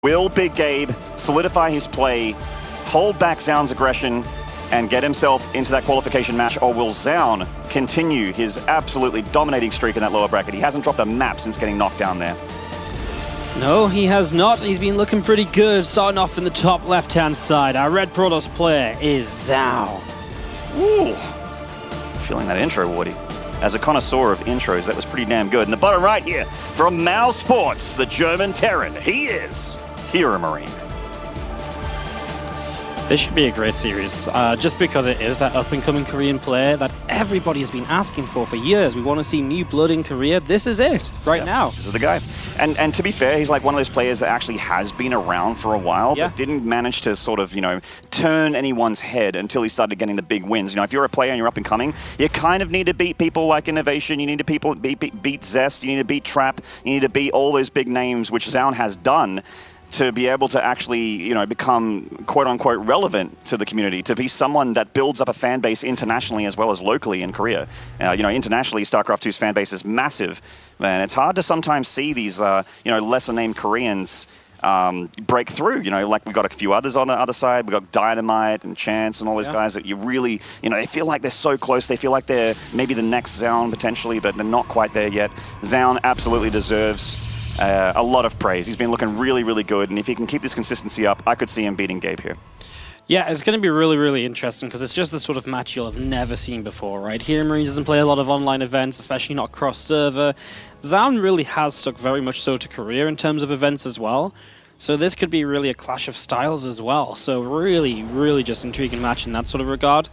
Will Big Gabe solidify his play, hold back Zoun's aggression, and get himself into that qualification match, or will Zoun continue his absolutely dominating streak in that lower bracket? He hasn't dropped a map since getting knocked down there. No, he has not. He's been looking pretty good, starting off in the top left-hand side. Our red Protoss player is Zoun. Ooh, feeling that intro, Woody. As a connoisseur of intros, that was pretty damn good. And the bottom right here, from Mal Sports, the German Terran, he is HeRoMaRinE. This should be a great series, just because it is that up-and-coming Korean player that everybody has been asking for years. We want to see new blood in Korea. This is it, right now. This is the guy. And to be fair, he's like one of those players that actually has been around for a while, but didn't manage to sort of, turn anyone's head until he started getting the big wins. If you're a player and you're up-and-coming, you kind of need to beat people like Innovation, you need to beat Zest, you need to beat Trap, you need to beat all those big names, which Zoun has done, to be able to actually, become quote-unquote relevant to the community, to be someone that builds up a fan base internationally as well as locally in Korea. Internationally, StarCraft 2's fan base is massive, and it's hard to sometimes see these, lesser-named Koreans break through. Like we got a few others on the other side. We got Dynamite and Chance and all those guys that you really, they feel like they're so close. They feel like they're maybe the next Zoun potentially, but they're not quite there yet. Zoun absolutely deserves a lot of praise. He's been looking really, really good, and if he can keep this consistency up, I could see him beating Gabe here. Yeah, it's going to be really, really interesting because it's just the sort of match you'll have never seen before, right? HeRoMaRinE doesn't play a lot of online events, especially not cross-server. Zoun really has stuck very much so to Korea in terms of events as well. So this could be really a clash of styles as well. So really, really just intriguing match in that sort of regard.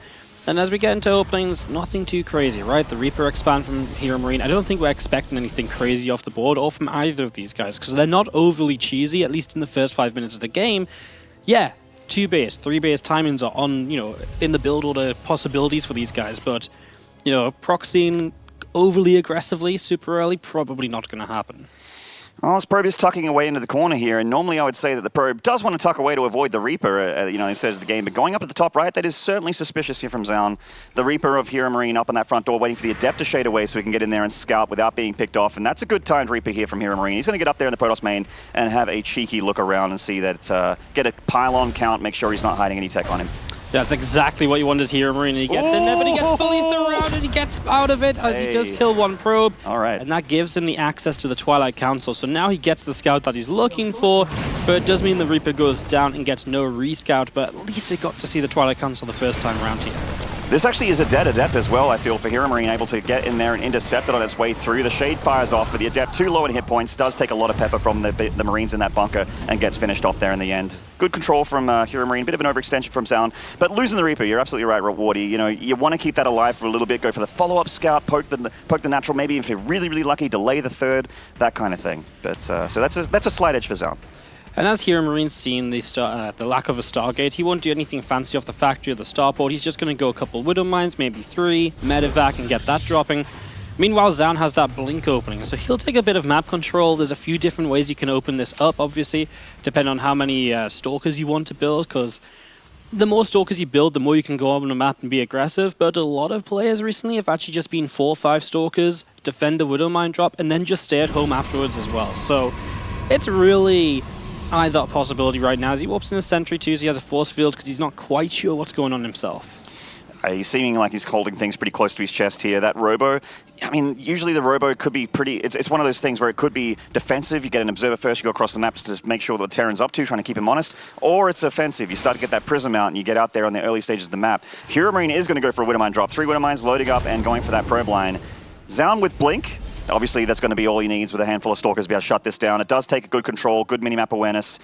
And as we get into openings, nothing too crazy, right? The Reaper expand from HeRoMaRinE. I don't think we're expecting anything crazy off the board or from either of these guys because they're not overly cheesy, at least in the first 5 minutes of the game. Yeah, 2 base, 3 base timings are on, in the build order possibilities for these guys. But, proxying overly aggressively super early, probably not going to happen. Well, this probe is tucking away into the corner here, and normally I would say that the probe does want to tuck away to avoid the Reaper, instead of the game, but going up at the top right, that is certainly suspicious here from Zoun. The Reaper of HeRoMaRinE up on that front door, waiting for the Adept to shade away so he can get in there and scout without being picked off, and that's a good timed Reaper here from HeRoMaRinE. He's going to get up there in the Protoss main and have a cheeky look around and see that, get a pylon count, make sure he's not hiding any tech on him. That's exactly what you want as HeRoMaRinE. He gets in there, but he gets fully surrounded. He gets out of it as he does kill one probe. All right. And that gives him the access to the Twilight Council. So now he gets the scout that he's looking for, but it does mean the Reaper goes down and gets no rescout, but at least he got to see the Twilight Council the first time around here. This actually is a dead Adept as well, I feel, for HeRoMaRinE, able to get in there and intercept it on its way through. The Shade fires off, but the Adept, too low in hit points, does take a lot of pepper from the Marines in that bunker and gets finished off there in the end. Good control from HeRoMaRinE, bit of an overextension from Zoun, but losing the Reaper, you're absolutely right, Wardy. You want to keep that alive for a little bit, go for the follow-up scout, poke the natural, maybe if you're really, really lucky, delay the third, that kind of thing. But so that's a slight edge for Zoun. And as HeRoMaRine's seen the lack of a Stargate, he won't do anything fancy off the factory or the starport. He's just going to go a couple Widow Mines, maybe 3, Medevac, and get that dropping. Meanwhile, Zoun has that Blink opening, so he'll take a bit of map control. There's a few different ways you can open this up, obviously, depending on how many Stalkers you want to build, because the more Stalkers you build, the more you can go on the map and be aggressive, but a lot of players recently have actually just been 4 or 5 Stalkers, defend the Widow Mine drop, and then just stay at home afterwards as well. So it's really either possibility right now as he warps in a Sentry too, so he has a force field because he's not quite sure what's going on himself. He's seeming like he's holding things pretty close to his chest here. That Robo, I mean, usually the Robo could be pretty... It's one of those things where it could be defensive. You get an Observer first, you go across the map to make sure what the Terran's up to, trying to keep him honest. Or it's offensive. You start to get that Prism out and you get out there on the early stages of the map. HeRoMaRinE is going to go for a Widow Mine drop. 3 Widow Mines loading up and going for that probe line. Zoun with Blink. Obviously, that's going to be all he needs with a handful of Stalkers to be able to shut this down. It does take a good control, good minimap awareness.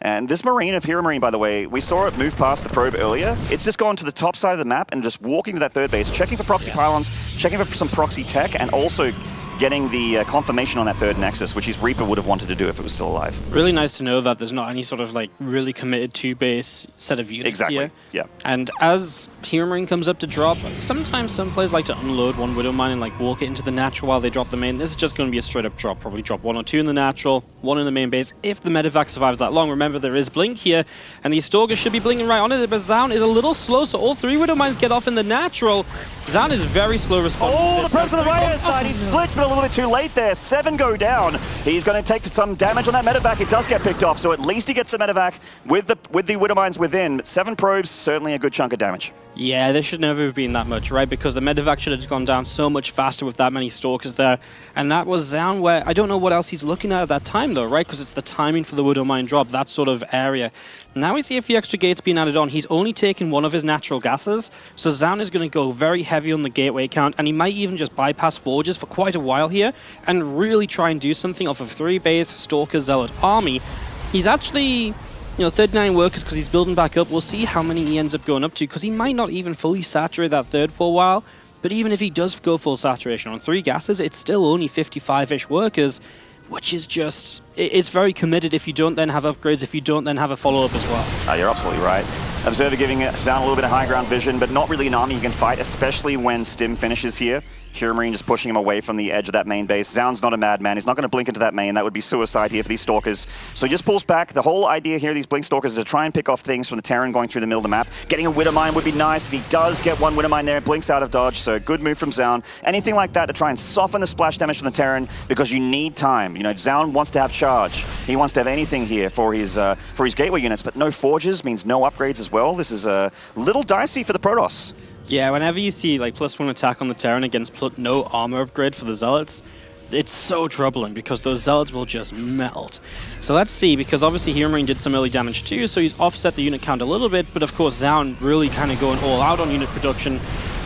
And this Marine of HeRoMaRinE, by the way, we saw it move past the probe earlier. It's just gone to the top side of the map and just walking to that third base, checking for proxy pylons, checking for some proxy tech, and also getting the confirmation on that third Nexus, which his Reaper would have wanted to do if it was still alive. Really nice to know that there's not any sort of really committed 2-base set of units here. Yeah. And as HeRoMaRinE comes up to drop, sometimes some players like to unload one Widow Mine and walk it into the natural while they drop the main. This is just going to be a straight up drop. Probably drop 1 or 2 in the natural, 1 in the main base. If the Medevac survives that long, remember there is Blink here, and these Stalkers should be blinking right on it, but Zoun is a little slow, so all 3 Widow Mines get off in the natural. Zoun is very slow responding. Oh, the probe's on the right-hand side. He splits, but a little bit too late there. 7 go down. He's going to take some damage on that medevac. It does get picked off, so at least he gets the medevac with the Widowmines within. 7 probes, certainly a good chunk of damage. Yeah, there should never have been that much, right? Because the medevac should have gone down so much faster with that many Stalkers there. And that was Zoun, where I don't know what else he's looking at that time, though, right? Because it's the timing for the Widowmine drop, that sort of area. Now we see a few extra gates being added on. He's only taken one of his natural gases, so Zoun is going to go very heavy on the gateway count, and he might even just bypass Forges for quite a while here and really try and do something off of 3 base Stalker Zealot army. He's actually... 39 workers because he's building back up. We'll see how many he ends up going up to because he might not even fully saturate that third for a while. But even if he does go full saturation on 3 gases, it's still only 55-ish workers, which is just... It's very committed if you don't then have upgrades, if you don't then have a follow-up as well. You're absolutely right. Observer giving Zoun a little bit of high ground vision, but not really an army you can fight, especially when Stim finishes here. HeRoMaRinE just pushing him away from the edge of that main base. Zoun's not a madman. He's not going to blink into that main. That would be suicide here for these Stalkers. So he just pulls back. The whole idea here, these Blink Stalkers, is to try and pick off things from the Terran going through the middle of the map. Getting a Widowmine would be nice, and he does get one Widowmine there. Blinks out of dodge, so good move from Zoun. Anything like that to try and soften the splash damage from the Terran, because you need time. Zoun wants to have charge. He wants to have anything here for his gateway units, but no Forges means no upgrades as well. This is a little dicey for the Protoss. Yeah, whenever you see like +1 attack on the Terran against no armor upgrade for the Zealots, it's so troubling because those Zealots will just melt. So let's see, because obviously HeRoMaRinE did some early damage too, so he's offset the unit count a little bit, but of course Zoun really kind of going all out on unit production.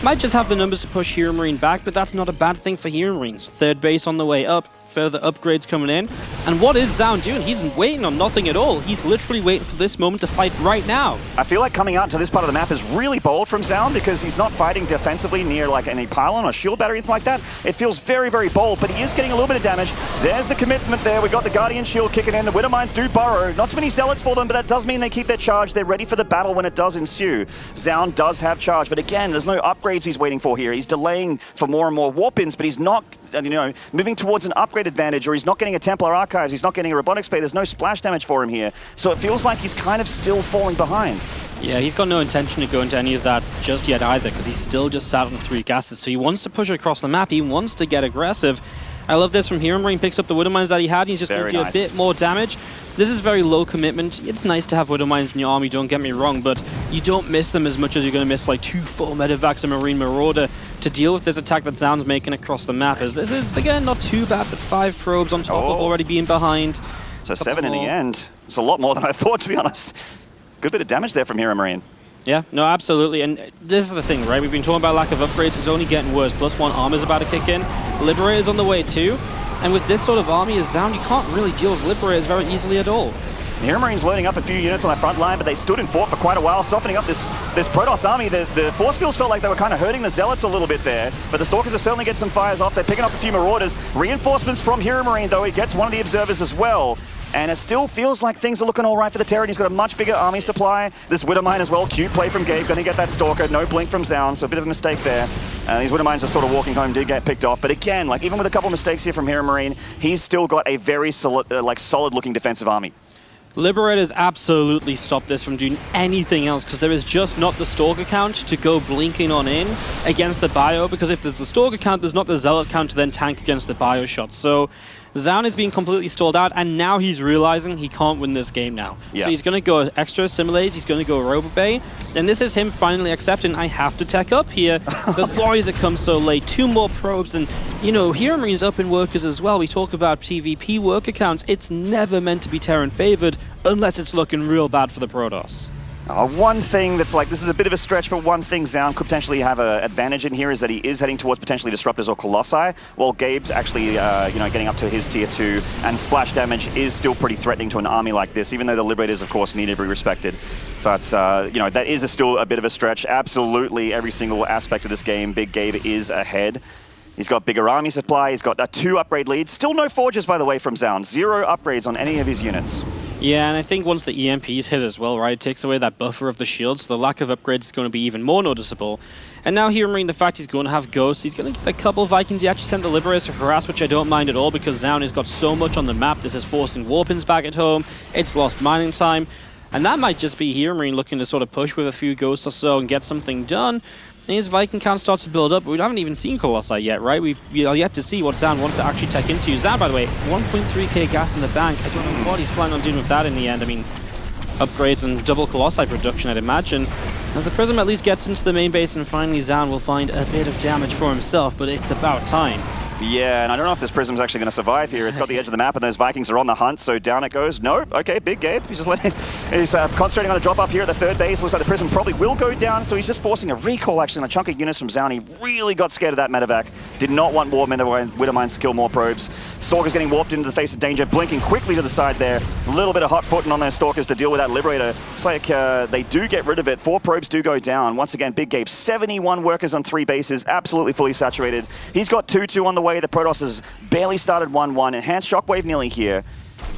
Might just have the numbers to push HeRoMaRinE back, but that's not a bad thing for HeRoMaRine's. Third base on the way up, further upgrades coming in. And what is Zoun doing? He's waiting on nothing at all. He's literally waiting for this moment to fight right now. I feel like coming out to this part of the map is really bold from Zoun because he's not fighting defensively near like any pylon or shield battery or anything like that. It feels very, very bold, but he is getting a little bit of damage. There's the commitment there. We got the Guardian Shield kicking in. The Widowmines do burrow. Not too many Zealots for them, but that does mean they keep their charge. They're ready for the battle when it does ensue. Zoun does have charge, but again, there's no upgrades he's waiting for here. He's delaying for more and more warp-ins, but he's not, moving towards an upgrade advantage, or he's not getting a Templar Archives, he's not getting a Robotics Bay. There's no splash damage for him here. So it feels like he's kind of still falling behind. Yeah, he's got no intention to go into any of that just yet either, because he's still just sat on 3 gases. So he wants to push across the map. He wants to get aggressive. I love this from HeRoMaRinE. Picks up the Widowmines that he had. He's just going to do a bit more damage. This is very low commitment. It's nice to have Widowmines in your army, don't get me wrong, but you don't miss them as much as you're going to miss like 2 full medevacs and Marine Marauder to deal with this attack that Zoun's making across the map. As this is, again, not too bad, but 5 probes on top of already being behind. So 7 in the end. It's a lot more than I thought, to be honest. Good bit of damage there from HeRoMaRinE. Yeah, no, absolutely. And this is the thing, right? We've been talking about lack of upgrades. It's only getting worse. +1 armor's about to kick in. Liberator's on the way too. And with this sort of army as Zoun, you can't really deal with Liberators very easily at all. HeRoMaRiNE's loading up a few units on that front line, but they stood and fought for quite a while, softening up this Protoss army. The force fields felt like they were kind of hurting the Zealots a little bit there, but the Stalkers are certainly getting some fires off. They're picking up a few Marauders. Reinforcements from HeRoMaRiNE, though. He gets one of the Observers as well. And it still feels like things are looking all right for the Terran. He's got a much bigger army supply. This Widowmine as well. Cute play from Gabe. Going to get that Stalker. No blink from Zoun, so a bit of a mistake there. These Widowmines are sort of walking home, did get picked off. But again, like even with a couple of mistakes here from HeRoMaRiNE, he's still got a very solid-looking defensive army. Liberators absolutely stop this from doing anything else, because there is just not the Stalker count to go blinking on in against the Bio, because if there's the Stalker count, there's not the Zealot count to then tank against the Bio shot. So Zoun is being completely stalled out, and now he's realizing he can't win this game now. Yeah. So he's going to go extra assimilates, he's going to go Robo Bay, and this is him finally accepting, I have to tech up here. But why has it come so late? 2 more probes, and HeRoMaRiNE's up in workers as well. We talk about PvP worker counts. It's never meant to be Terran favored unless it's looking real bad for the Protoss. One thing that's like, this is a bit of a stretch, but one thing Zoun could potentially have an advantage in here is that he is heading towards potentially Disruptors or Colossi, while Gabe's actually, getting up to his tier 2, and splash damage is still pretty threatening to an army like this, even though the Liberators, of course, need to be respected. But, that is still a bit of a stretch. Absolutely every single aspect of this game, Big Gabe is ahead. He's got bigger army supply, he's got 2 upgrade leads. Still no Forges, by the way, from Zoun. 0 upgrades on any of his units. Yeah, and I think once the EMPs hit as well, right, it takes away that buffer of the shields, so the lack of upgrades is going to be even more noticeable. And now HeRoMaRiNE, the fact he's going to have Ghosts, he's going to get a couple of Vikings. He actually sent the Liberators to harass, which I don't mind at all, because Zoun has got so much on the map. This is forcing Warpins back at home, it's lost mining time. And that might just be HeRoMaRiNE looking to sort of push with a few Ghosts or so and get something done. And his Viking count starts to build up, but we haven't even seen Colossi yet, right? We are yet to see what Zoun wants to actually tech into. Zoun, by the way, 1.3k gas in the bank. I don't know what he's planning on doing with that in the end. I mean, upgrades and double Colossi production, I'd imagine. As the Prism at least gets into the main base, and finally Zoun will find a bit of damage for himself, but it's about time. Yeah, and I don't know if this Prism's actually going to survive here. It's got the edge of the map, and those Vikings are on the hunt, so down it goes. Nope. Okay, big Gabe. He's just he's concentrating on a drop up here at the third base. Looks like the Prism probably will go down, so he's just forcing a recall actually on a chunk of units from Zoun. He really got scared of that medevac. Did not want more Widowmines to kill more probes. Stalker's getting warped into the face of danger, blinking quickly to the side there. A little bit of hot footing on their Stalkers to deal with that Liberator. Looks like they do get rid of it. 4 probes do go down. Once again, big Gabe. 71 workers on 3 bases, absolutely fully saturated. He's got 2-2 on the way. The Protoss is barely started 1-1. Enhanced Shockwave nearly here.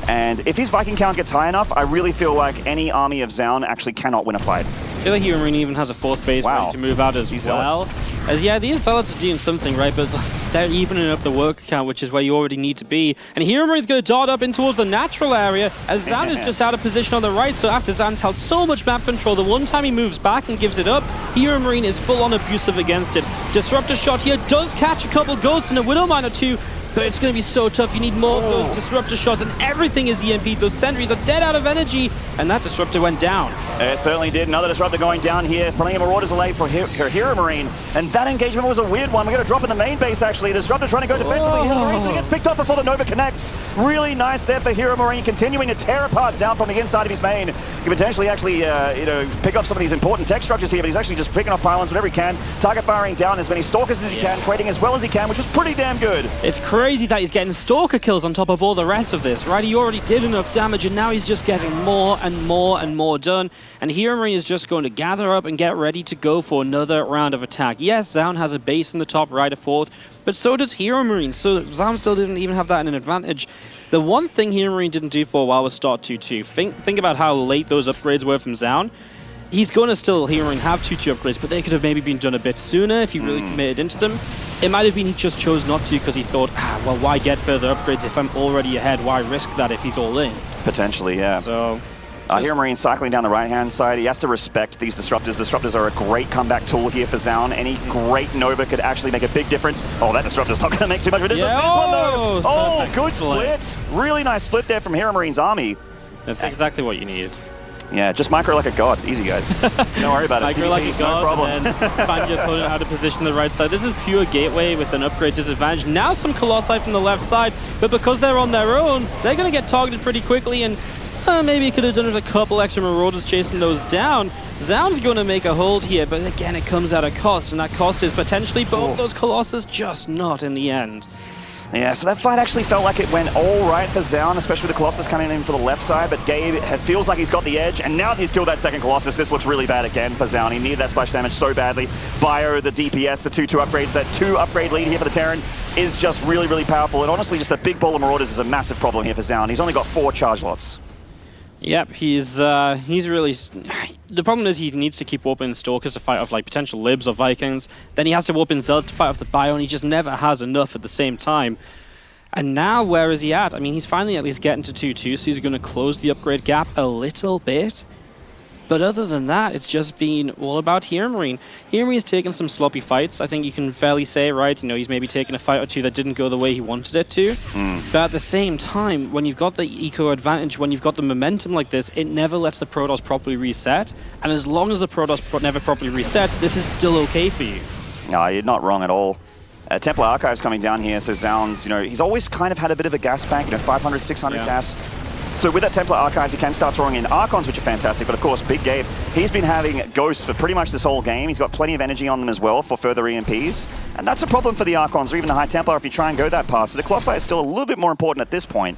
And if his Viking count gets high enough, I really feel like any army of Zoun actually cannot win a fight. I feel like HeRoMaRinE even has a 4th base ready to move out as well. As yeah, these Zealots are doing something, right? But they're evening up the work count, which is where you already need to be. And HeRoMaRiNE's going to dart up in towards the natural area, as Zoun is just out of position on the right. So after Zoun's held so much map control, the one time he moves back and gives it up, HeRoMaRiNE is full-on abusive against it. Disruptor shot here does catch a couple ghosts and a Widowmine or 2, but it's going to be so tough. You need more of those Disruptor shots, and everything is EMP'd. Those sentries are dead out of energy, and that Disruptor went down. It certainly did. Another Disruptor going down here. Plenty of Marauders away for HeRoMaRiNE, and that engagement was a weird one. We're going to drop in the main base, actually. Disruptor trying to go defensively. HeRoMaRiNE gets picked up before the Nova connects. Really nice there for HeRoMaRiNE, continuing to tear apart Zoun from the inside of his main. He can potentially actually pick up some of these important tech structures here, but he's actually just picking off pylons whenever he can. Target firing down as many Stalkers as he can, trading as well as he can, which was pretty damn good. It's crazy that he's getting Stalker kills on top of all the rest of this, right? He already did enough damage, and now he's just getting more and more and more done. And HeRoMaRiNE is just going to gather up and get ready to go for another round of attack. Yes, Zoun has a base in the top right, a 4th, but so does HeRoMaRiNE. So Zoun still didn't even have that in an advantage. The one thing HeRoMaRiNE didn't do for a while was start 2-2. Think about how late those upgrades were from Zoun. He's going to still, HeRoMaRiNE, have 2-2 upgrades, but they could have maybe been done a bit sooner if he really committed into them. It might have been he just chose not to because he thought, well, why get further upgrades if I'm already ahead? Why risk that if he's all in? Potentially, yeah. So HeRoMaRiNE cycling down the right-hand side. He has to respect these Disruptors. Disruptors are a great comeback tool here for Zoun. Any great Nova could actually make a big difference. Oh, that Disruptor's not going to make too much of a difference. Yeah, This one, though. Oh, good split. Really nice split there from HeRoMaRiNE's army. That's exactly what you needed. Yeah, just micro like a god. Easy, guys. Don't worry about it. Micro like a god, no problem. and then find your opponent out of position on the right side. This is pure gateway with an upgrade disadvantage. Now some Colossi from the left side, but because they're on their own, they're going to get targeted pretty quickly, and maybe he could have done with a couple extra Marauders chasing those down. Zoun's going to make a hold here, but again, it comes at a cost, and that cost is potentially both those Colossus, just not in the end. Yeah, so that fight actually felt like it went all right for Zoun, especially with the Colossus coming in for the left side, but Gabe feels like he's got the edge, and now that he's killed that second Colossus, this looks really bad again for Zoun. He needed that splash damage so badly. Bio, the DPS, the 2-2 upgrades, that 2-upgrade lead here for the Terran is just really, really powerful, and honestly, just a big ball of Marauders is a massive problem here for Zoun. He's only got 4 charge lots. Yep, he's really... The problem is he needs to keep warping Stalkers to fight off like potential Libs or Vikings. Then he has to warp in Zealots to fight off the Bio, and he just never has enough at the same time. And now, where is he at? I mean, he's finally at least getting to 2-2, so he's going to close the upgrade gap a little bit. But other than that, it's just been all about HeRoMaRiNE. HeRoMaRiNE's taken some sloppy fights. I think you can fairly say, right, you know, he's maybe taken a fight or two that didn't go the way he wanted it to. But at the same time, when you've got the eco advantage, when you've got the momentum like this, it never lets the Protoss properly reset. And as long as the Protoss never properly resets, this is still okay for you. No, you're not wrong at all. Templar Archives coming down here, so Zoun's, you know, he's always kind of had a bit of a gas bank, you know, 500, 600 gas. So with that Templar Archives, he can start throwing in Archons, which are fantastic, but of course, Big Gabe, he's been having Ghosts for pretty much this whole game. He's got plenty of energy on them as well for further EMPs, and that's a problem for the Archons, or even the High Templar if you try and go that path. So the Colossi is still a little bit more important at this point,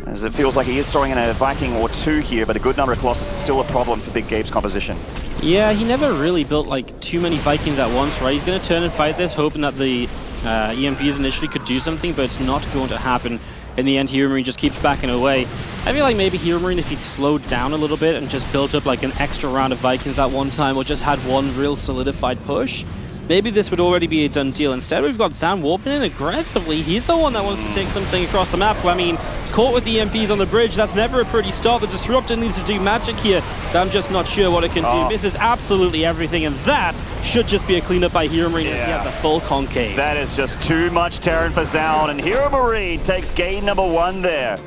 as it feels like he is throwing in a Viking or 2 here, but a good number of Colossus is still a problem for Big Gabe's composition. Yeah, he never really built like too many Vikings at once, right? He's going to turn and fight this, hoping that the EMPs initially could do something, but it's not going to happen. In the end, HeRoMaRiNE just keeps backing away. I feel like maybe HeRoMaRiNE, if he'd slowed down a little bit and just built up like an extra round of Vikings that one time, or just had one real solidified push, maybe this would already be a done deal. Instead, we've got Zoun warping in aggressively. He's the one that wants to take something across the map. I mean, caught with the EMPs on the bridge, that's never a pretty start. The Disruptor needs to do magic here, but I'm just not sure what it can do. This is absolutely everything, and that should just be a cleanup by HeRoMaRinE as he has the full concave. That is just too much Terran for Zoun, and HeRoMaRinE takes game number 1 there.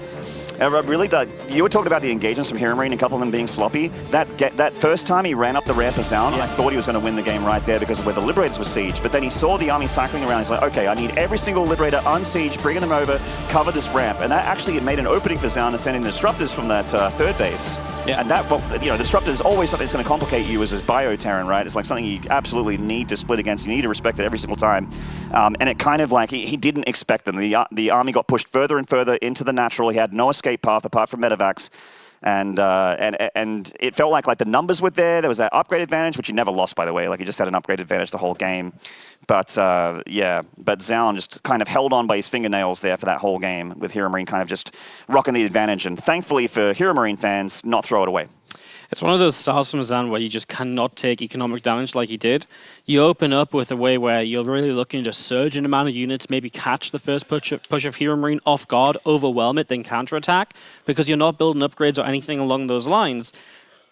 Really, you were talking about the engagements from HeRoMaRinE and a couple of them being sloppy. That first time he ran up the ramp of Zoun, I thought he was going to win the game right there because of where the Liberators were sieged. But then he saw the army cycling around. He's like, okay, I need every single Liberator unsieged, bringing them over, cover this ramp. And that actually made an opening for Zoun to send in Disruptors from that third base. Yeah. And that, well, you know, the Disruptor is always something that's going to complicate you as his bio-Terran, right? It's like something you absolutely need to split against. You need to respect it every single time. And it kind of like, he didn't expect them. The army got pushed further and further into the natural. He had no escape path apart from Medevacs. And it felt like the numbers were there. There was that upgrade advantage, which he never lost, by the way. Like, he just had an upgrade advantage the whole game. But yeah, but Zoun just kind of held on by his fingernails there for that whole game, with HeRoMaRinE kind of just rocking the advantage. And thankfully for HeRoMaRinE fans, not throw it away. It's one of those styles from Zoun where you just cannot take economic damage like he did. You open up with a way where you're really looking to surge in amount of units, maybe catch the first push of HeRoMaRinE off guard, overwhelm it, then counterattack, because you're not building upgrades or anything along those lines.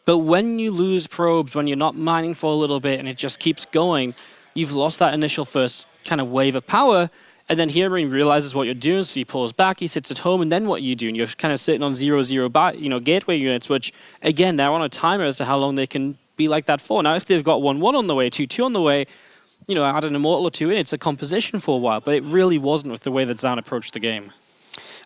But when you lose probes, when you're not mining for a little bit and it just keeps going, you've lost that initial first kind of wave of power. And then HeRoMaRinE realizes what you're doing, so he pulls back, he sits at home, and then what you do? And you're kind of sitting on 0-0 gateway units, which, again, they're on a timer as to how long they can be like that for. Now, if they've got 1-1 on the way, 2-2 on the way, you know, add an Immortal or 2 in, it's a composition for a while, but it really wasn't with the way that Zoun approached the game.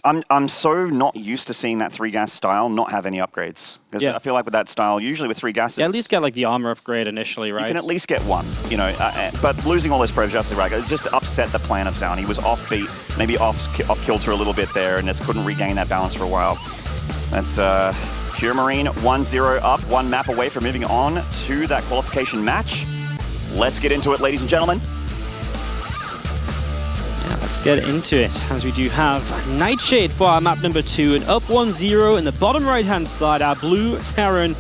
I'm so not used to seeing that 3-gas style not have any upgrades. Because I feel like with that style, usually with 3 gases... Yeah, at least get like the armor upgrade initially, right? You can at least get one, you know. But losing all those probes, just right, it just upset the plan of Zoun. He was offbeat, maybe off kilter a little bit there, and just couldn't regain that balance for a while. That's HeRoMaRinE 1-0 up, 1 map away from moving on to that qualification match. Let's get into it, ladies and gentlemen. Let's get into it, as we do have Nightshade for our map number 2, and up 1-0 in the bottom right-hand side, our blue Terran.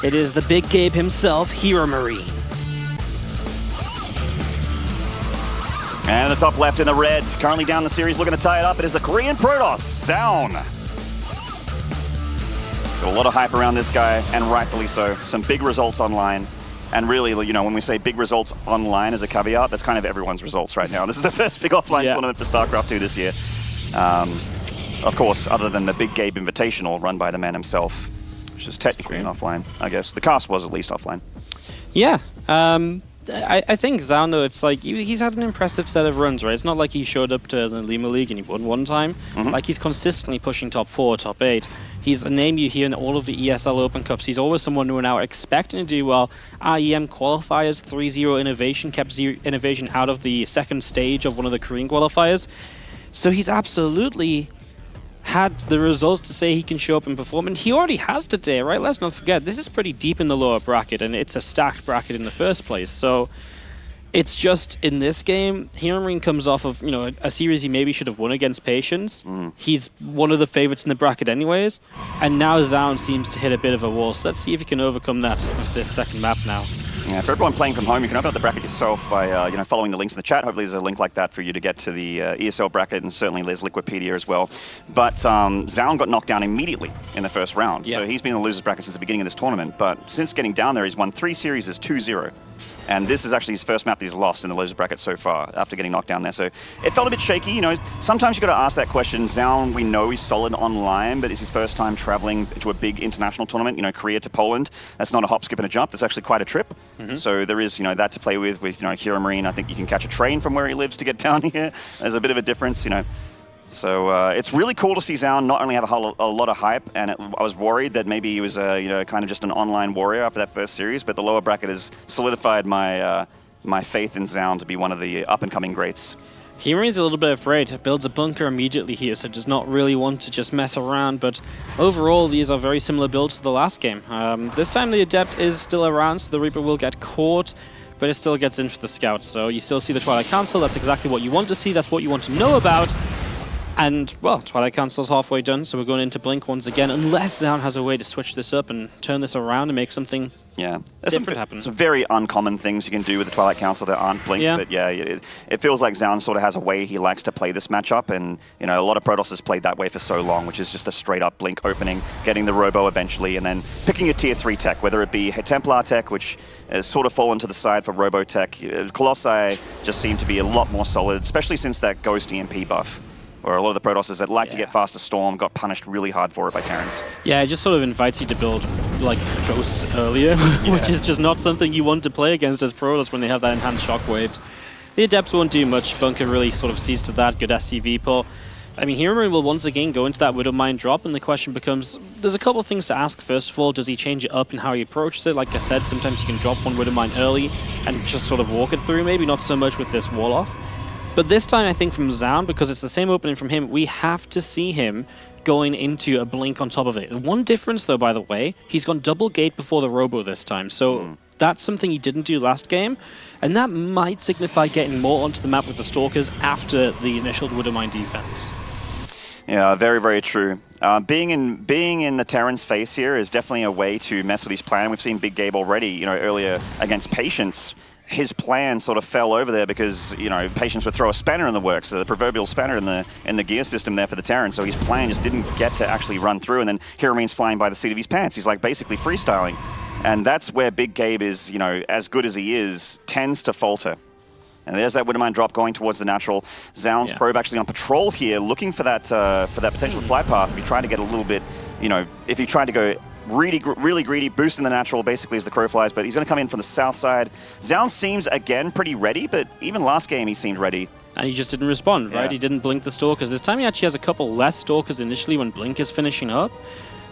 It is the big Gabe himself, HeRoMaRinE. And the top left in the red, currently down the series, looking to tie it up. It is the Korean Protoss, Zoun. It's got a lot of hype around this guy, and rightfully so. Some big results online. And really, you know, when we say big results online as a caveat, that's kind of everyone's results right now. This is the first big offline tournament for StarCraft 2 this year. Of course, other than the Big Gabe Invitational run by the man himself, which is technically an offline, I guess. The cast was at least offline. Yeah. I think Zoun, though, it's like he's had an impressive set of runs, right? It's not like he showed up to the Lima League and he won one time. Like, he's consistently pushing top 4, top 8. He's a name you hear in all of the ESL Open Cups. He's always someone who are now expecting to do well. IEM qualifiers, 3-0 innovation, kept innovation out of the second stage of one of the Korean qualifiers. So he's absolutely had the results to say he can show up and perform, and he already has today, right? Let's not forget, this is pretty deep in the lower bracket, and it's a stacked bracket in the first place. So it's just, in this game, HeRoMaRinE comes off of, you know, a series he maybe should have won against Patience. He's one of the favorites in the bracket anyways, and now Zoun seems to hit a bit of a wall. So let's see if he can overcome that with this second map now. Yeah, for everyone playing from home, you can open up the bracket yourself by you know, following the links in the chat. Hopefully there's a link like that for you to get to the ESL bracket, and certainly there's Liquipedia as well. But Zoun got knocked down immediately in the first round, so he's been in the losers bracket since the beginning of this tournament. But since getting down there, he's won 3 series as 2-0. And this is actually his first map that he's lost in the losers bracket so far after getting knocked down there. So it felt a bit shaky. You know, sometimes you've got to ask that question. Zoun, we know he's solid online, but it's his first time traveling to a big international tournament, you know, Korea to Poland. That's not a hop, skip, and a jump. That's actually quite a trip. So there is, you know, that to play with, you know, HeRoMaRinE. I think you can catch a train from where he lives to get down here. There's a bit of a difference, you know. So it's really cool to see Zoun not only have a lot of hype, and I was worried that maybe he was, you know, kind of just an online warrior after that first series, but the lower bracket has solidified my my faith in Zoun to be one of the up-and-coming greats. HeRoMaRiNE's a little bit afraid. Builds a bunker immediately here, so does not really want to just mess around, but overall these are very similar builds to the last game. This time the Adept is still around, so the Reaper will get caught, but it still gets in for the Scouts. So you still see the Twilight Council. That's exactly what you want to see. That's what you want to know about. And, well, Twilight Council's halfway done, so we're going into Blink once again, unless Zoun has a way to switch this up and turn this around and make something different happen. Some very uncommon things you can do with the Twilight Council that aren't Blink, but yeah, it feels like Zoun sort of has a way he likes to play this matchup, and you know, a lot of Protoss has played that way for so long, which is just a straight-up Blink opening, getting the Robo eventually, and then picking a Tier 3 tech, whether it be Templar tech, which has sort of fallen to the side for Robo tech. Colossi just seem to be a lot more solid, especially since that Ghost EMP buff, where a lot of the Protosses that like to get faster Storm got punished really hard for it by Terrans. Yeah, it just sort of invites you to build like Ghosts earlier, which is just not something you want to play against as Protoss when they have that enhanced shockwaves. The Adepts won't do much. Bunker really sort of sees to that. Good SCV pull. I mean, HeRoMaRinE will once again go into that Widowmine drop, and the question becomes, there's a couple of things to ask. First of all, does he change it up in how he approaches it? Like I said, sometimes you can drop one Widowmine early and just sort of walk it through, maybe not so much with this wall-off. But this time, I think from Zoun, because it's the same opening from him, we have to see him going into a Blink on top of it. One difference, though, by the way, he's gone double gate before the Robo this time. So that's something he didn't do last game, and that might signify getting more onto the map with the Stalkers after the initial Widowmine defense. Yeah, very, very true. Being in the Terran's face here is definitely a way to mess with his plan. We've seen Big Gabe already, you know, earlier against Patience. His plan sort of fell over there because, you know, Patience would throw a spanner in the works, the proverbial spanner in the gear system there for the Terran. So his plan just didn't get to actually run through, and then HeRoMaRiNE's flying by the seat of his pants. He's like basically freestyling, and that's where Big Gabe is, you know, as good as he is, tends to falter. And there's that Widowmine drop going towards the natural. Zoun's probe actually on patrol here, looking for that potential flight path. If you try to get a little bit, you know, if you try to go really greedy, boosting the natural basically as the crow flies, but he's going to come in from the south side. Zoun seems, again, pretty ready, but even last game he seemed ready. And he just didn't respond, right? He didn't blink the Stalkers. This time he actually has a couple less Stalkers initially when Blink is finishing up.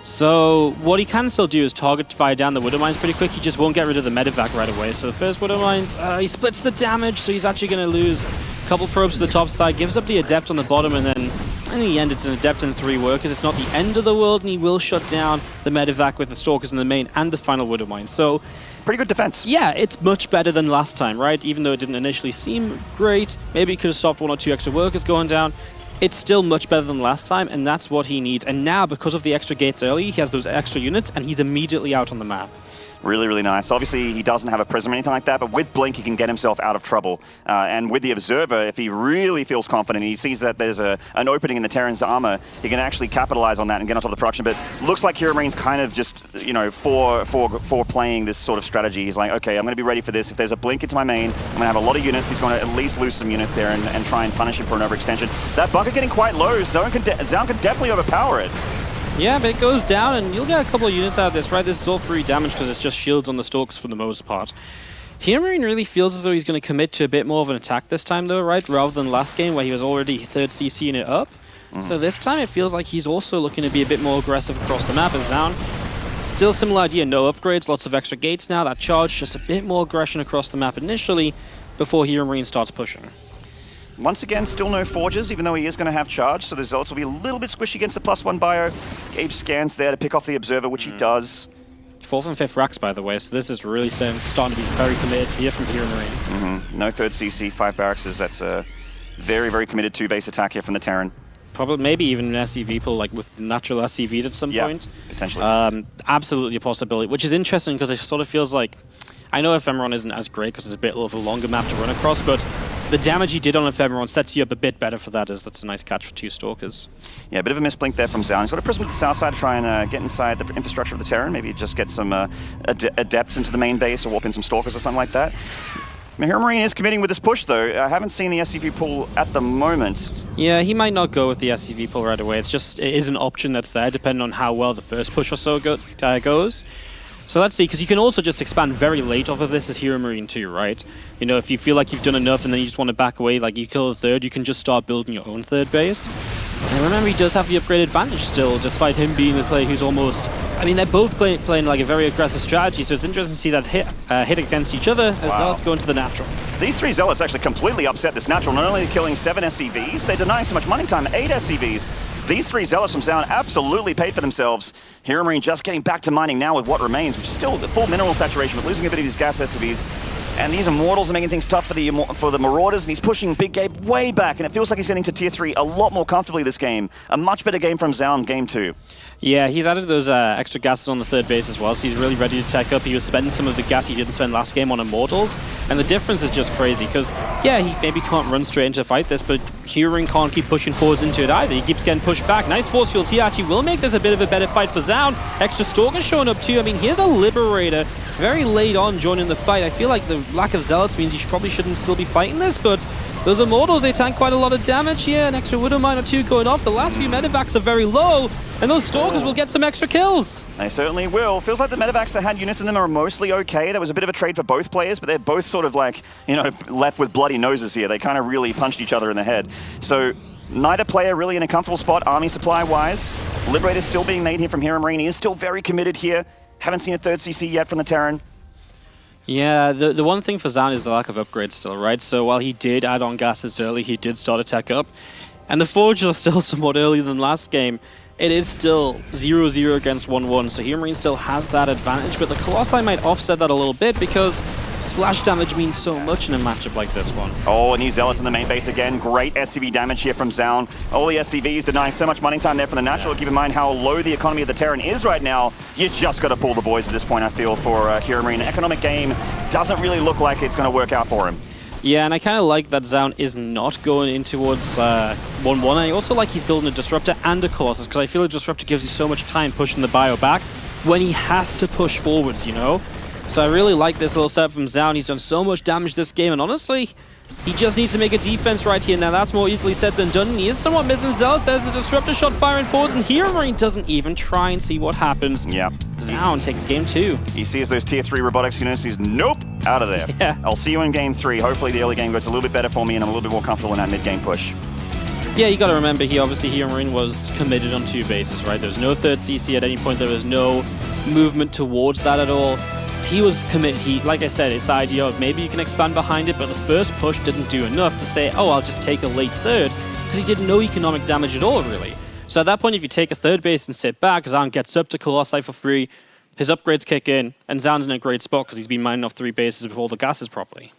So what he can still do is target fire down the Widowmines pretty quick. He just won't get rid of the Medivac right away. So the first Widowmines, he splits the damage, so he's actually going to lose a couple probes to the top side, gives up the Adept on the bottom, and then in the end it's an Adept and 3 workers. It's not the end of the world, and he will shut down the Medivac with the Stalkers in the main and the final Widowmine. So pretty good defense. Yeah, it's much better than last time, right? Even though it didn't initially seem great, maybe he could have stopped 1 or 2 extra workers going down. It's still much better than last time, and that's what he needs. And now, because of the extra gates early, he has those extra units, and he's immediately out on the map. Really, really nice. Obviously, he doesn't have a prism or anything like that, but with Blink, he can get himself out of trouble. And with the Observer, if he really feels confident, he sees that there's an opening in the Terran's armor, he can actually capitalize on that and get on top of the production. But looks like HeRoMaRiNE's kind of just, you know, for playing this sort of strategy. He's like, okay, I'm going to be ready for this. If there's a Blink into my main, I'm going to have a lot of units. He's going to at least lose some units there and try and punish him for an overextension. That bunker getting quite low. Zoun can definitely overpower it. Yeah, but it goes down, and you'll get a couple of units out of this, right? This is all free damage because it's just shields on the Stalkers for the most part. HeRoMaRiNE really feels as though he's going to commit to a bit more of an attack this time, though, right? Rather than last game where he was already 3rd CCing it up. So this time it feels like he's also looking to be a bit more aggressive across the map as Zoun. Still similar idea, no upgrades, lots of extra gates now. That charge, just a bit more aggression across the map initially before HeRoMaRiNE starts pushing. Once again, still no Forges, even though he is going to have charge, so the Zealots will be a little bit squishy against the +1 bio. Gabe scans there to pick off the Observer, which he does. He falls on 5th racks, by the way, so this is really starting to be very committed here from HeRoMaRiNE. No 3rd CC, 5 barracks, that's a very, very committed 2-base attack here from the Terran. Probably, maybe even an SCV pull, like with natural SCVs at some point. Potentially. Absolutely a possibility, which is interesting because it sort of feels like, I know Ephemeron isn't as great because it's a bit of a longer map to run across, but the damage he did on Ephemeron sets you up a bit better for that, as that's a nice catch for 2 Stalkers. Yeah, a bit of a misblink there from Zoun. He's got a prism with the south side to try and get inside the infrastructure of the Terran, maybe just get some Adepts into the main base or warp in some Stalkers or something like that. HeRoMaRiNE is committing with this push, though. I haven't seen the SCV pull at the moment. Yeah, he might not go with the SCV pull right away. It's just, it is an option that's there, depending on how well the first push or so goes. So let's see, because you can also just expand very late off of this as HeRoMaRiNE too, right? You know, if you feel like you've done enough and then you just want to back away, like you kill a 3rd, you can just start building your own 3rd base. And remember, he does have the upgrade advantage still, despite him being the player who's almost... I mean, they're both playing like a very aggressive strategy, so it's interesting to see that hit against each other as Zealots go into the natural. These 3 Zealots actually completely upset this natural. Not only killing 7 SCVs, they're denying so much money time, 8 SCVs. These 3 Zealots from Zoun absolutely paid for themselves. HeRoMaRiNE just getting back to mining now with what remains, which is still the full mineral saturation, but losing a bit of these gas SCVs. And these Immortals are making things tough for the Marauders, and he's pushing Big Gabe way back, and it feels like he's getting to Tier 3 a lot more comfortably this game. A much better game from Zoun Game 2. Yeah, he's added those extra gases on the third base as well, so he's really ready to tech up. He was spending some of the gas he didn't spend last game on Immortals, and the difference is just crazy, because, yeah, he maybe can't run straight into fight this, but HeRoMaRinE can't keep pushing forwards into it either. He keeps getting pushed back. Nice force fields here actually will make this a bit of a better fight for Zoun. Extra Stalker showing up too. I mean, here's a Liberator very late on joining the fight. I feel like the lack of Zealots means he probably shouldn't still be fighting this, but those Immortals, they tank quite a lot of damage here. An extra Widow Mine or two going off. The last few medevacs are very low, and those Stalkers will get some extra kills. They certainly will. Feels like the medevacs that had units in them are mostly okay. There was a bit of a trade for both players, but they're both sort of like, you know, left with bloody noses here. They kind of really punched each other in the head. So neither player really in a comfortable spot, army supply-wise. Liberator still being made here from HeRoMaRinE. He is still very committed here. Haven't seen a third CC yet from the Terran. Yeah, the one thing for Zoun is the lack of upgrades still, right? So while he did add on gases early, he did start a tech up. And the Forges are still somewhat earlier than last game. It is still 0-0 against 1-1, so HeRoMaRinE still has that advantage, but the Colossi might offset that a little bit because splash damage means so much in a matchup like this one. Oh, and these Zealots in the main base again. Great SCV damage here from Zoun. All the SCVs denying so much money time there for the natural. Keep in mind how low the economy of the Terran is right now. You just got to pull the boys at this point, I feel, for HeRoMaRinE. Economic game doesn't really look like it's going to work out for him. Yeah, and I kind of like that Zoun is not going in towards 1-1. I also like he's building a Disruptor and a Colossus, because I feel a Disruptor gives you so much time pushing the bio back when he has to push forwards, you know? So I really like this little setup from Zoun. He's done so much damage this game, and honestly, he just needs to make a defense right here. Now, that's more easily said than done. He is somewhat missing Zealots. There's the Disruptor shot firing forwards, and HeRoMaRinE doesn't even try and see what happens. Yeah. Zoun takes game 2. He sees those Tier 3 robotics units. He's, nope, out of there. Yeah. I'll see you in Game 3. Hopefully the early game goes a little bit better for me, and I'm a little bit more comfortable in that mid-game push. Yeah, you got to remember, HeRoMaRinE was committed on 2 bases, right? There was no third CC at any point. There was no movement towards that at all. He was committed. Like I said, it's the idea of maybe you can expand behind it, but the first push didn't do enough to say, oh, I'll just take a late third, because he did no economic damage at all, really. So at that point, if you take a third base and sit back, Zoun gets up to Colossi for free, his upgrades kick in, and Zoun's in a great spot because he's been mining off 3 bases before the gases properly.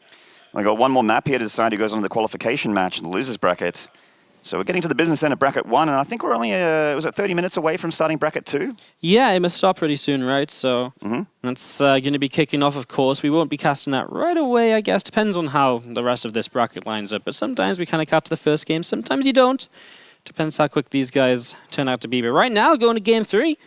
I got one more map here to decide who goes on to the qualification match in the losers bracket. So we're getting to the business end of bracket 1, and I think we're only, was it 30 minutes away from starting bracket 2? Yeah, it must start pretty soon, right? So that's going to be kicking off, of course. We won't be casting that right away, I guess. Depends on how the rest of this bracket lines up. But sometimes we kind of catch the first game, sometimes you don't. Depends how quick these guys turn out to be. But right now, going to game 3,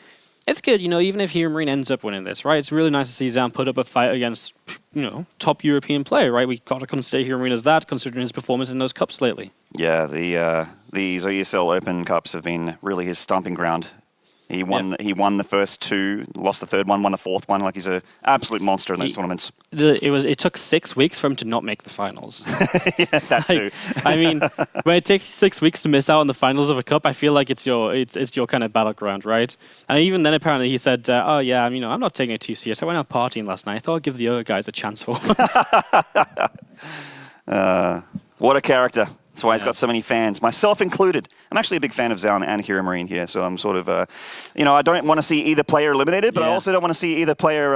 it's good, you know, even if HeRoMaRinE ends up winning this, right? It's really nice to see Zoun put up a fight against, you know, top European player, right? We got to consider HeRoMaRinE as that, considering his performance in those cups lately. Yeah, the ESL Open Cups have been really his stomping ground. He won. He won the first 2, lost the third one, won the fourth one. Like, he's an absolute monster in those tournaments. It took 6 weeks for him to not make the finals. Yeah, that too. I mean, when it takes 6 weeks to miss out on the finals of a cup, I feel like it's your kind of battleground, right? And even then, apparently, he said, "Oh yeah, you know, I'm not taking it too serious. I went out partying last night. I thought I'd give the other guys a chance for once." What a character. That's why he's got so many fans, myself included. I'm actually a big fan of Zoun and HeRoMaRinE here, so I'm sort of, you know, I don't want to see either player eliminated, but I also don't want to see either player,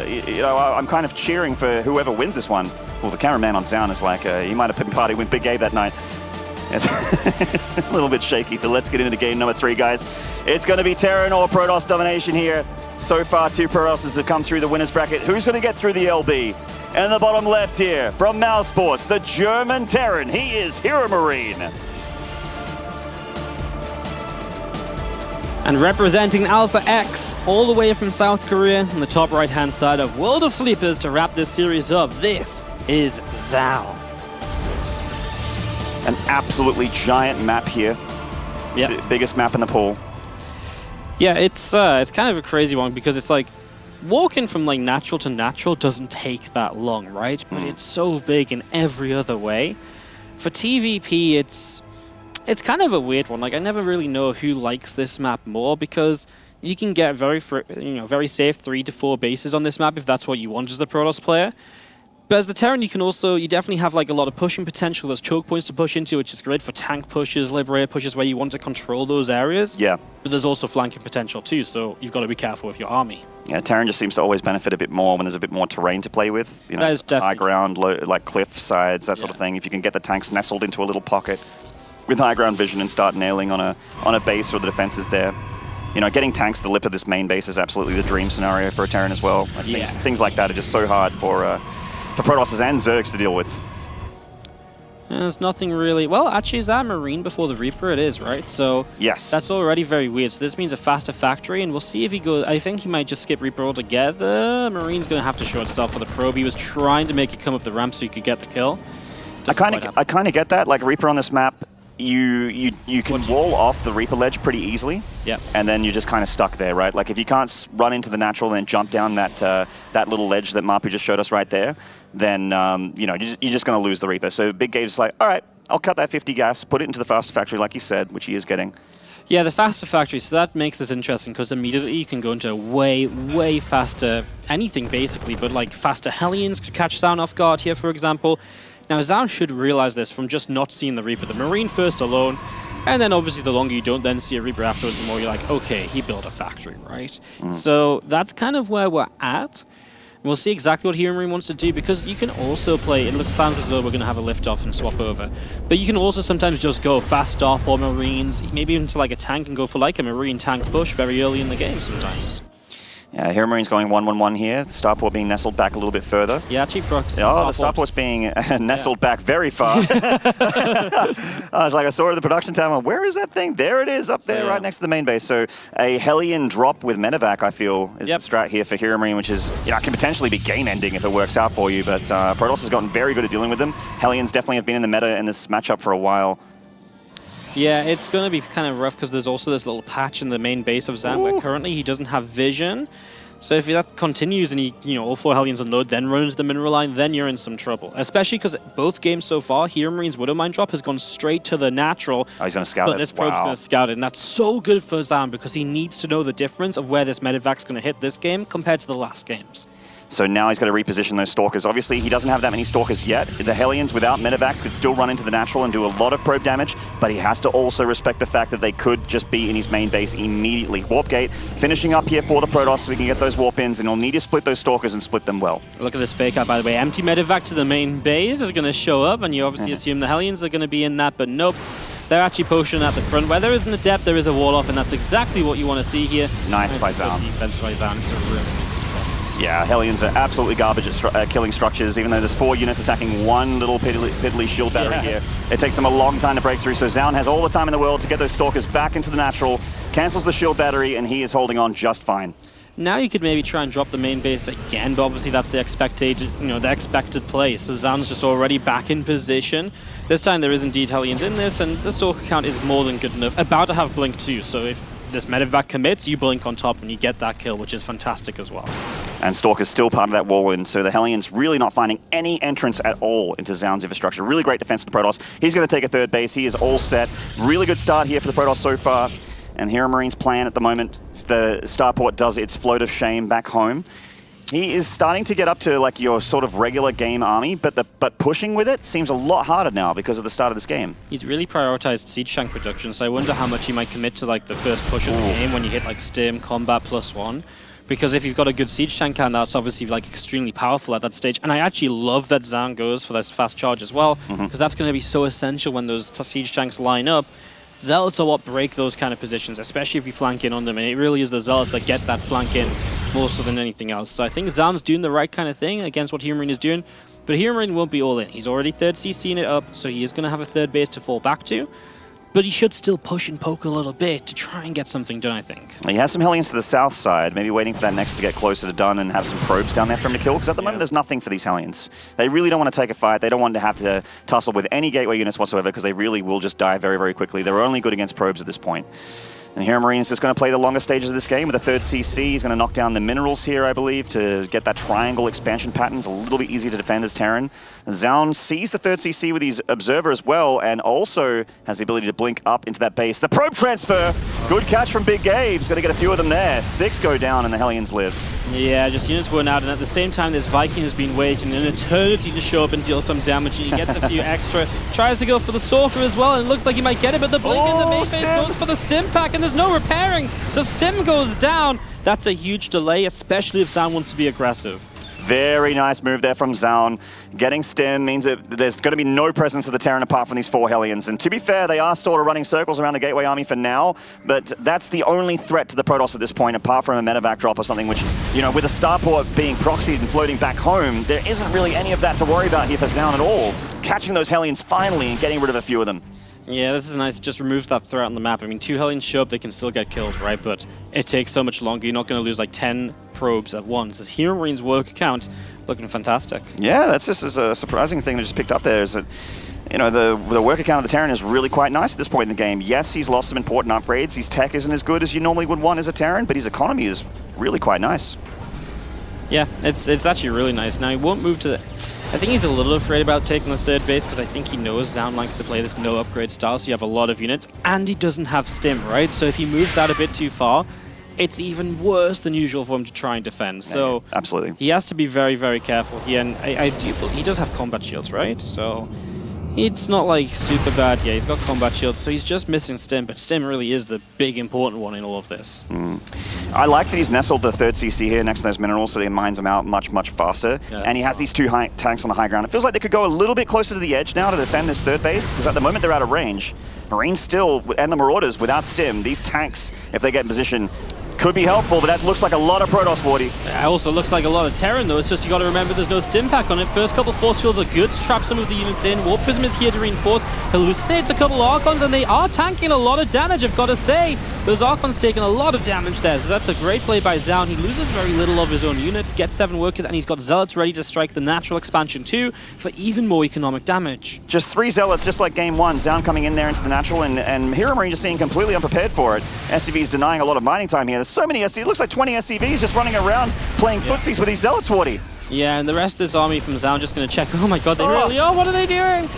you know, I'm kind of cheering for whoever wins this one. Well, the cameraman on Zoun is like, he might have been partying with Big Gabe that night. It's a little bit shaky, but let's get into game number 3, guys. It's going to be Terran or Protoss domination here. So far, 2 Protosses have come through the winner's bracket. Who's going to get through the LB? And the bottom left here, from Mousesports, the German Terran, he is HeRoMaRinE. And representing Alpha X, all the way from South Korea, on the top right-hand side of World of Sleepers to wrap this series up, this is Zoun. An absolutely giant map here. Yeah. Biggest map in the pool. Yeah, it's kind of a crazy one because it's like, walking from like natural to natural doesn't take that long, right? But it's so big in every other way. For TVP, it's kind of a weird one. Like, I never really know who likes this map more because you can get very safe 3 to 4 bases on this map if that's what you want as the Protoss player. But as the Terran, you definitely have like a lot of pushing potential. There's choke points to push into, which is great for tank pushes, liberator pushes, where you want to control those areas. Yeah. But there's also flanking potential too, so you've got to be careful with your army. Yeah, Terran just seems to always benefit a bit more when there's a bit more terrain to play with. You know, that is definitely high ground, low, like cliff sides, that sort of thing. If you can get the tanks nestled into a little pocket with high ground vision and start nailing on a base or the defenses there. You know, getting tanks to the lip of this main base is absolutely the dream scenario for a Terran as well. Like things like that are just so hard for Protosses and Zergs to deal with. There's nothing really... Well, actually, is that Marine before the Reaper? It is, right? So yes, that's already very weird. So this means a faster factory, and we'll see if he goes... I think he might just skip Reaper altogether. Marine's going to have to show itself for the probe. He was trying to make it come up the ramp so he could get the kill. I kind of get that. Like, Reaper on this map, you can wall off the Reaper ledge pretty easily. Yep. And then you're just kind of stuck there, right? Like, if you can't run into the natural and then jump down that little ledge that Marpu just showed us right there, then you know, you're just going to lose the Reaper. So Big Gabe's like, all right, I'll cut that 50 gas, put it into the faster factory, like you said, which he is getting. Yeah, the faster factory, so that makes this interesting because immediately you can go into way faster anything basically, but like faster Hellions could catch Zoun off guard here, for example. Now, Zoun should realize this from just not seeing the Reaper. The Marine first alone, and then obviously the longer you don't then see a Reaper afterwards, the more you're like, okay, he built a factory, right? So that's kind of where we're at. We'll see exactly what HeRoMaRinE wants to do, because you can also play, it sounds as though we're going to have a lift-off and swap over, but you can also sometimes just go fast stop or Marines, maybe even to like a tank and go for like a Marine tank push very early in the game sometimes. Yeah, HeRoMaRiNE's going 1-1-1 here. Starport being nestled back a little bit further. Yeah, cheap proxy. Oh, the Starport's being nestled back very far. I was like, I saw it at the production tower. Where is that thing? There it is, up there, right next to the main base. So a Hellion drop with Medevac, I feel, is the strat here for HeRoMaRiNE, which is, you know, can potentially be game-ending if it works out for you. But Protoss has gotten very good at dealing with them. Hellions definitely have been in the meta in this matchup for a while. Yeah, it's going to be kind of rough because there's also this little patch in the main base of Zoun where currently he doesn't have vision. So if that continues and all 4 Hellions unload, then run into the mineral line, then you're in some trouble. Especially because both games so far, HeRoMaRiNE's Widowmine drop has gone straight to the natural. Oh, he's going to scout it. But this probe's going to scout it, and that's so good for Zoun because he needs to know the difference of where this Medevac's going to hit this game compared to the last games. So now he's got to reposition those Stalkers. Obviously, he doesn't have that many Stalkers yet. The Hellions without Medevacs could still run into the natural and do a lot of probe damage, but he has to also respect the fact that they could just be in his main base immediately. Warp Gate finishing up here for the Protoss so we can get those warp ins, and he'll need to split those Stalkers and split them well. Look at this fake out, by the way. Empty Medevac to the main base is going to show up, and you obviously assume the Hellions are going to be in that, but nope. They're actually potioning at the front. Where there isn't a depth, there is a wall off, and that's exactly what you want to see here. Nice by Zoun. Defense by Zoun. It's a really good defense. Yeah, Hellions are absolutely garbage at killing structures, even though there's 4 units attacking one little piddly shield battery here. It takes them a long time to break through, so Zoun has all the time in the world to get those Stalkers back into the natural, cancels the shield battery, and he is holding on just fine. Now you could maybe try and drop the main base again, but obviously that's the expected play. So Zoun's just already back in position. This time there is indeed Hellions in this, and the Stalker count is more than good enough. About to have Blink too, so if this Medevac commits, you Blink on top and you get that kill, which is fantastic as well. And Stalker's still part of that wall in, so the Hellions really not finding any entrance at all into Zoun's infrastructure. Really great defense of the Protoss. He's going to take a 3rd base. He is all set. Really good start here for the Protoss so far. And HeRoMaRiNE's plan at the moment is the Starport does its float of shame back home. He is starting to get up to like your sort of regular game army, but pushing with it seems a lot harder now because of the start of this game. He's really prioritized siege tank production, so I wonder how much he might commit to like the first push of the game when you hit like Stim, Combat +1. Because if you've got a good siege tank count, that's obviously like extremely powerful at that stage. And I actually love that Zoun goes for this fast charge as well, because that's going to be so essential when those siege tanks line up. Zealots are what break those kind of positions, especially if you flank in on them, and it really is the Zealots that get that flank in more so than anything else. So I think Zoun's doing the right kind of thing against what HeRoMaRiNE is doing, but HeRoMaRiNE won't be all in. He's already 3rd CC'ing it up, so he is going to have a 3rd base to fall back to, but he should still push and poke a little bit to try and get something done, I think. He has some Hellions to the south side, maybe waiting for that next to get closer to done and have some probes down there for him to kill, because at the moment there's nothing for these Hellions. They really don't want to take a fight. They don't want to have to tussle with any gateway units whatsoever, because they really will just die very, very quickly. They're only good against probes at this point. And HeRoMaRiNE is just going to play the longer stages of this game with a 3rd CC. He's going to knock down the minerals here, I believe, to get that triangle expansion pattern. It's a little bit easier to defend as Terran. Zoun sees the 3rd CC with his Observer as well, and also has the ability to blink up into that base. The probe transfer! Good catch from Big Gabe. He's going to get a few of them there. 6 go down, and the Hellions live. Yeah, just units worn out, and at the same time, this Viking has been waiting an eternity to show up and deal some damage, and he gets a few extra. Tries to go for the Stalker as well, and it looks like he might get it, but the Blink in the main phase goes for the Stim pack, and there's no repairing, so Stim goes down. That's a huge delay, especially if Zoun wants to be aggressive. Very nice move there from Zoun. Getting Stim means that there's going to be no presence of the Terran apart from these 4 Hellions. And to be fair, they are sort of running circles around the Gateway Army for now, but that's the only threat to the Protoss at this point, apart from a medevac drop or something, which, you know, with a starport being proxied and floating back home, there isn't really any of that to worry about here for Zoun at all. Catching those Hellions finally and getting rid of a few of them. Yeah, this is nice. It just removes that threat on the map. I mean, 2 Hellions show up, they can still get kills, right? But it takes so much longer. You're not going to lose like 10 probes at once. As HeRoMaRiNE's work account looking fantastic. Yeah, that's just a surprising thing I just picked up there is that, you know, the work account of the Terran is really quite nice at this point in the game. Yes, he's lost some important upgrades. His tech isn't as good as you normally would want as a Terran, but his economy is really quite nice. Yeah, it's actually really nice. Now, he won't move to the... I think he's a little afraid about taking the 3rd base because I think he knows Zoun likes to play this no upgrade style, so you have a lot of units, and he doesn't have Stim, right? So if he moves out a bit too far, it's even worse than usual for him to try and defend. So yeah, absolutely, he has to be very, very careful here, and I do feel he does have combat shields, right? So it's not like super bad. Yeah, he's got combat shields, so he's just missing Stim, but Stim really is the big important one in all of this. I like that he's nestled the 3rd CC here next to those minerals, so he mines them out much, much faster. Yeah, and he has these 2 tanks on the high ground. It feels like they could go a little bit closer to the edge now to defend this 3rd base, because at the moment they're out of range. Marine still, and the Marauders without Stim, these tanks, if they get in position, could be helpful, but that looks like a lot of Protoss, Wardy. It also looks like a lot of Terran, though. It's just you got to remember there's no Stim pack on it. First couple force fields are good to trap some of the units in. Warp Prism is here to reinforce. Hallucinates a couple Archons, and they are tanking a lot of damage, I've got to say. Those Archons taking a lot of damage there, so that's a great play by Zoun. He loses very little of his own units, gets 7 workers, and he's got Zealots ready to strike the natural expansion too for even more economic damage. Just 3 Zealots, just like game 1. Zoun coming in there into the natural, and HeRoMaRiNE just seeming completely unprepared for it. SCV's denying a lot of mining time here. There's so many SCVs. It looks like 20 SCVs just running around playing footsies with these Zealots, Wardy. Yeah, and the rest of this army from Zoun just going to check. Oh my god, they really are. What are they doing?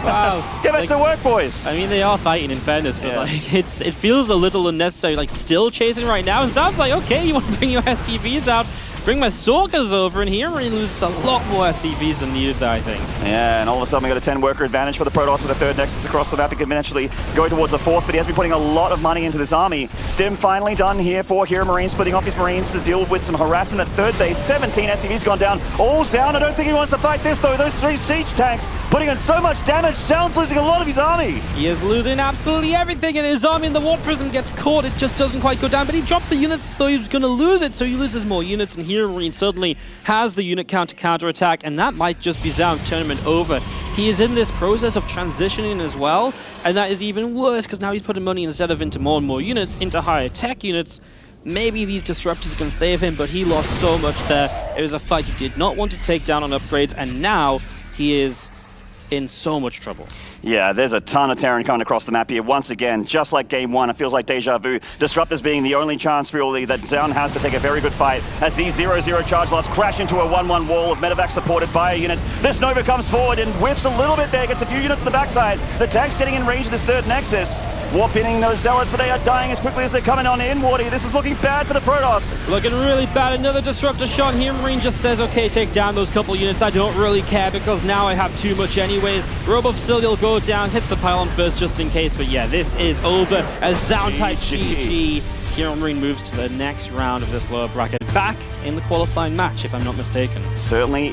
Wow. Get back to work, boys. I mean, they are fighting in fairness, but like it feels a little unnecessary. Like still chasing right now, and Zoun's like, okay, you want to bring your SCVs out? Bring my Stalkers over, and here he loses a lot more SCVs than needed there, I think. Yeah, and all of a sudden we got a 10 worker advantage for the Protoss with a 3rd Nexus across the map. He could eventually go towards a 4th, but he has been putting a lot of money into this army. Stim finally done here for HeRoMaRiNE, splitting off his Marines to deal with some harassment at 3rd base. 17 SCVs gone down. Oh, Zoun, I don't think he wants to fight this, though. Those 3 siege tanks putting in so much damage. Zoun's losing a lot of his army. He is losing absolutely everything in his army, and the Warp Prism gets caught. It just doesn't quite go down, but he dropped the units as though he was going to lose it, so he loses more units, and HeRoMaRiNE suddenly has the unit count to counterattack, and that might just be Zoun's tournament over. He is in this process of transitioning as well, and that is even worse because now he's putting money instead of into more and more units, into higher tech units. Maybe these disruptors can save him, but he lost so much there. It was a fight he did not want to take down on upgrades, and now he is in so much trouble. Yeah, there's a ton of Terran coming across the map here. Once again, just like game 1, it feels like deja vu. Disruptors being the only chance really that Zoun has to take a very good fight as these 0-0 charge lots crash into a 1-1 wall of medevac supported by units. This Nova comes forward and whiffs a little bit there, gets a few units on the backside. The tank's getting in range of this 3rd Nexus. Warp pinning those Zealots, but they are dying as quickly as they're coming on in, Wardy. This is looking bad for the Protoss. Looking really bad. Another disruptor shot here. Marine just says, okay, take down those couple units. I don't really care because now I have too much anyways. Robo Facility will go down, hits the pylon first just in case, but yeah, this is over as Zoun types GG. HeRoMaRiNE moves to the next round of this lower bracket, back in the qualifying match, if I'm not mistaken. Certainly is.